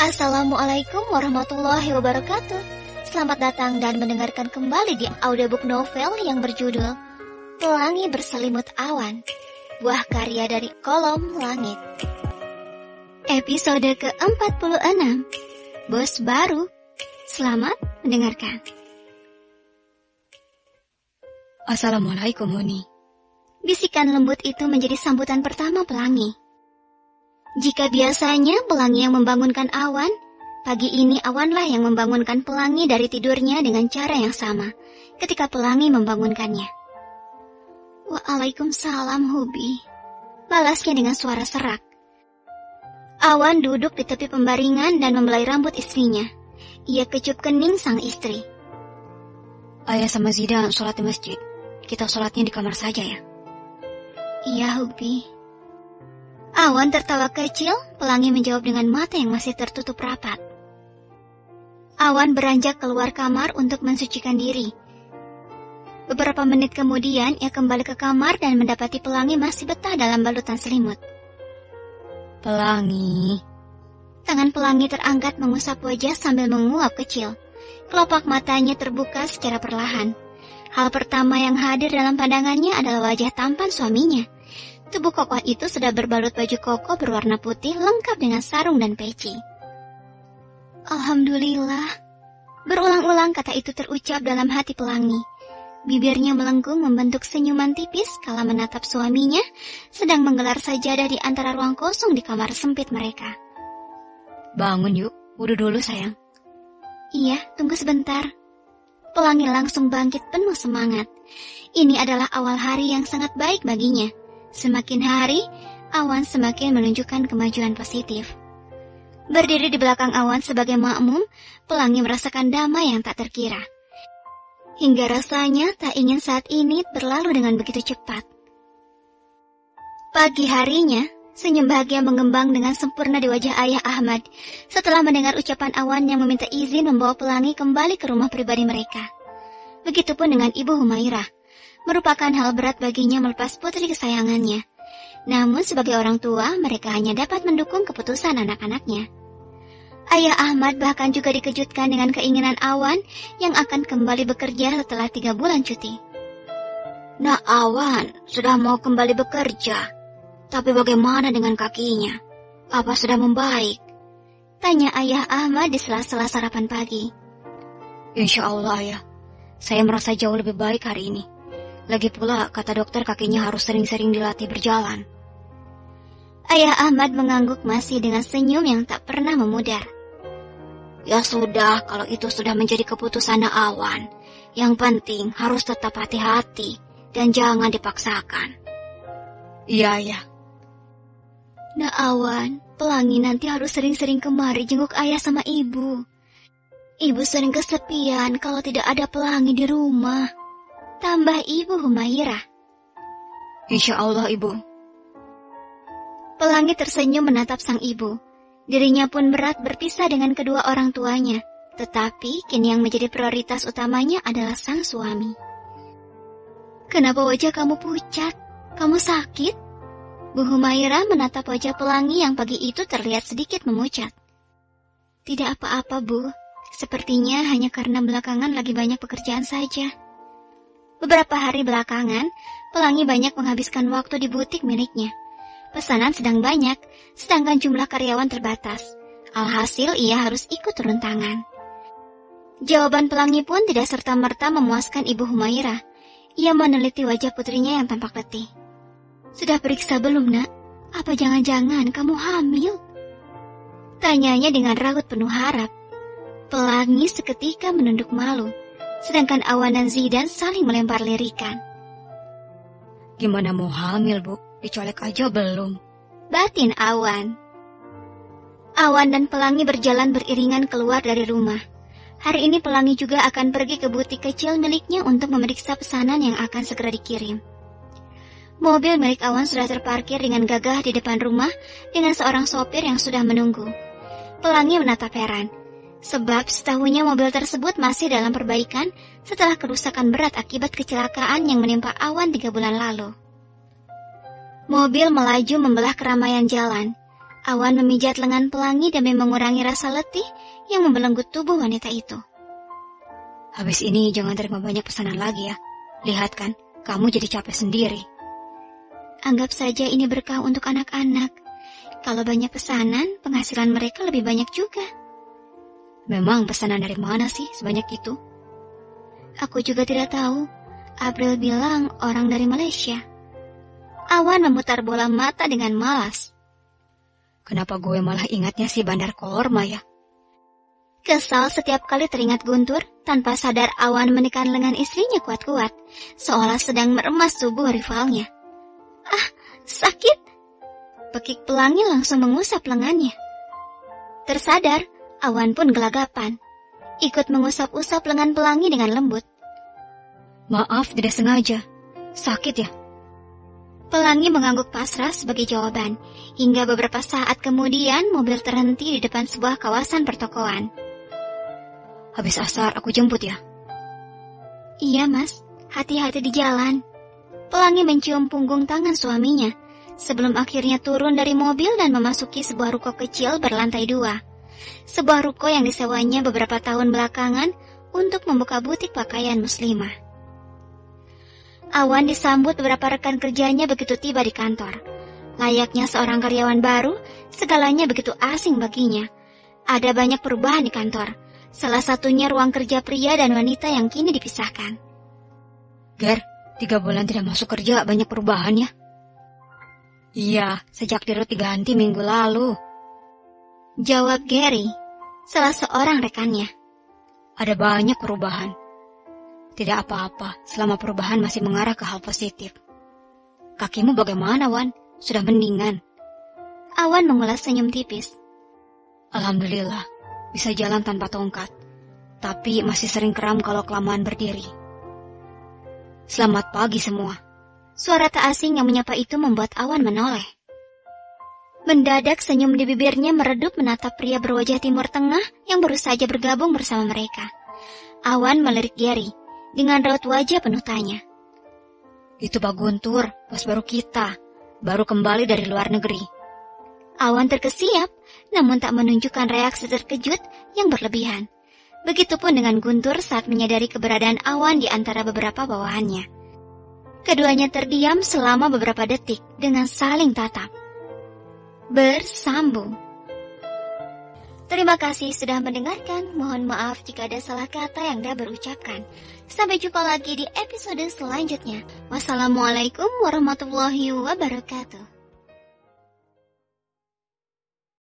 Assalamualaikum warahmatullahi wabarakatuh. Selamat datang dan mendengarkan kembali di audiobook novel yang berjudul Pelangi Berselimut Awan, buah karya dari Kolom Langit. Episode ke-46, Bos Baru. Selamat mendengarkan. Assalamualaikum, Huni. Bisikan lembut itu menjadi sambutan pertama Pelangi. Jika biasanya Pelangi yang membangunkan Awan, pagi ini Awanlah yang membangunkan Pelangi dari tidurnya dengan cara yang sama ketika Pelangi membangunkannya. Waalaikumsalam, Hubi, balasnya dengan suara serak. Awan duduk di tepi pembaringan dan membelai rambut istrinya. Ia kecup kening sang istri. Ayah sama Zidan sholat di masjid. Kita sholatnya di kamar saja ya. Iya, Hubi. Awan tertawa kecil, Pelangi menjawab dengan mata yang masih tertutup rapat. Awan beranjak keluar kamar untuk mensucikan diri. Beberapa menit kemudian, ia kembali ke kamar dan mendapati Pelangi masih betah dalam balutan selimut. Pelangi. Tangan Pelangi terangkat mengusap wajah sambil menguap kecil. Kelopak matanya terbuka secara perlahan. Hal pertama yang hadir dalam pandangannya adalah wajah tampan suaminya. Tubuh kokoh itu sudah berbalut baju koko berwarna putih lengkap dengan sarung dan peci. Alhamdulillah. Berulang-ulang kata itu terucap dalam hati Pelangi. Bibirnya melengkung membentuk senyuman tipis kala menatap suaminya sedang menggelar sajadah di antara ruang kosong di kamar sempit mereka. Bangun yuk, wudu dulu sayang. Iya, tunggu sebentar. Pelangi langsung bangkit penuh semangat. Ini adalah awal hari yang sangat baik baginya. Semakin hari, Awan semakin menunjukkan kemajuan positif. Berdiri di belakang Awan sebagai makmum, Pelangi merasakan damai yang tak terkira. Hingga rasanya tak ingin saat ini berlalu dengan begitu cepat. Pagi harinya, senyum bahagia mengembang dengan sempurna di wajah Ayah Ahmad setelah mendengar ucapan Awan yang meminta izin membawa Pelangi kembali ke rumah pribadi mereka. Begitupun dengan Ibu Humairah. Merupakan hal berat baginya melepas putri kesayangannya. Namun sebagai orang tua, mereka hanya dapat mendukung keputusan anak-anaknya. Ayah Ahmad bahkan juga dikejutkan dengan keinginan Awan yang akan kembali bekerja setelah 3 bulan cuti. Nah, Awan sudah mau kembali bekerja. Tapi bagaimana dengan kakinya? Apa sudah membaik? Tanya Ayah Ahmad di sela-sela sarapan pagi. Insya Allah ya, saya merasa jauh lebih baik hari ini. Lagi pula, kata dokter kakinya harus sering-sering dilatih berjalan. Ayah Ahmad mengangguk masih dengan senyum yang tak pernah memudar. Ya sudah, kalau itu sudah menjadi keputusan Awan. Yang penting harus tetap hati-hati dan jangan dipaksakan. Iya, ya. Nah Awan, Pelangi nanti harus sering-sering kemari jenguk ayah sama ibu. Ibu sering kesepian kalau tidak ada Pelangi di rumah. Tambah Ibu Humairah. Insya Allah, Ibu. Pelangi tersenyum menatap sang ibu. Dirinya pun berat berpisah dengan kedua orang tuanya. Tetapi kini yang menjadi prioritas utamanya adalah sang suami. Kenapa wajah kamu pucat? Kamu sakit? Bu Humairah menatap wajah Pelangi yang pagi itu terlihat sedikit memucat. Tidak apa-apa, Bu. Sepertinya hanya karena belakangan lagi banyak pekerjaan saja. Beberapa hari belakangan, Pelangi banyak menghabiskan waktu di butik miliknya. Pesanan sedang banyak, sedangkan jumlah karyawan terbatas. Alhasil ia harus ikut turun tangan. Jawaban Pelangi pun tidak serta-merta memuaskan Ibu Humairah. Ia meneliti wajah putrinya yang tampak letih. Sudah periksa belum, Nak? Apa jangan-jangan kamu hamil? Tanyanya dengan raut penuh harap. Pelangi seketika menunduk malu. Sedangkan Awan dan Zidan saling melempar lirikan. Gimana mau hamil, Bu? Dicolek aja belum. Batin Awan. Awan dan Pelangi berjalan beriringan keluar dari rumah. Hari ini Pelangi juga akan pergi ke butik kecil miliknya untuk memeriksa pesanan yang akan segera dikirim. Mobil milik Awan sudah terparkir dengan gagah di depan rumah dengan seorang sopir yang sudah menunggu. Pelangi menatap heran. Sebab setahunya mobil tersebut masih dalam perbaikan setelah kerusakan berat akibat kecelakaan yang menimpa Awan 3 bulan lalu. Mobil melaju membelah keramaian jalan. Awan memijat lengan pelangi demi mengurangi rasa letih yang membelenggu tubuh wanita itu. Habis ini jangan terima banyak pesanan lagi ya. Lihat kan, kamu jadi capek sendiri. Anggap saja ini berkah untuk anak-anak. Kalau banyak pesanan, penghasilan mereka lebih banyak juga. Memang pesanan dari mana sih sebanyak itu? Aku juga tidak tahu. April bilang orang dari Malaysia. Awan memutar bola mata dengan malas. Kenapa gue malah ingatnya si Bandar Korma ya? Kesal setiap kali teringat Guntur, tanpa sadar Awan menekan lengan istrinya kuat-kuat, seolah sedang meremas tubuh rivalnya. Ah, sakit! Pekik pelangi langsung mengusap lengannya. Tersadar, Awan pun gelagapan, ikut mengusap-usap lengan pelangi dengan lembut. Maaf, tidak sengaja. Sakit ya? Pelangi mengangguk pasrah sebagai jawaban, hingga beberapa saat kemudian mobil terhenti di depan sebuah kawasan pertokoan. Habis asar aku jemput ya? Iya mas, hati-hati di jalan. Pelangi mencium punggung tangan suaminya, sebelum akhirnya turun dari mobil dan memasuki sebuah ruko kecil berlantai 2. Sebuah ruko yang disewanya beberapa tahun belakangan untuk membuka butik pakaian muslimah. Awan disambut beberapa rekan kerjanya begitu tiba di kantor. Layaknya seorang karyawan baru, segalanya begitu asing baginya. Ada banyak perubahan di kantor. Salah satunya ruang kerja pria dan wanita yang kini dipisahkan. Ger, 3 bulan tidak masuk kerja, banyak perubahan ya? Iya, sejak dirut diganti minggu lalu. Jawab Gary, salah seorang rekannya. Ada banyak perubahan. Tidak apa-apa, selama perubahan masih mengarah ke hal positif. Kakimu bagaimana, Wan? Sudah mendingan? Awan mengulas senyum tipis. Alhamdulillah, bisa jalan tanpa tongkat. Tapi masih sering kram kalau kelamaan berdiri. Selamat pagi semua. Suara tak asing yang menyapa itu membuat Awan menoleh. Mendadak senyum di bibirnya meredup menatap pria berwajah Timur Tengah yang baru saja bergabung bersama mereka. Awan melirik Gary dengan raut wajah penuh tanya. Itu Pak Guntur, bos baru kita. Baru kembali dari luar negeri. Awan terkesiap, namun tak menunjukkan reaksi terkejut yang berlebihan. Begitupun dengan Guntur saat menyadari keberadaan Awan di antara beberapa bawahannya. Keduanya terdiam selama beberapa detik dengan saling tatap. Bersambung. Terima kasih sudah mendengarkan. Mohon maaf jika ada salah kata yang dah berucapkan. Sampai jumpa lagi di episode selanjutnya. Wassalamualaikum warahmatullahi wabarakatuh.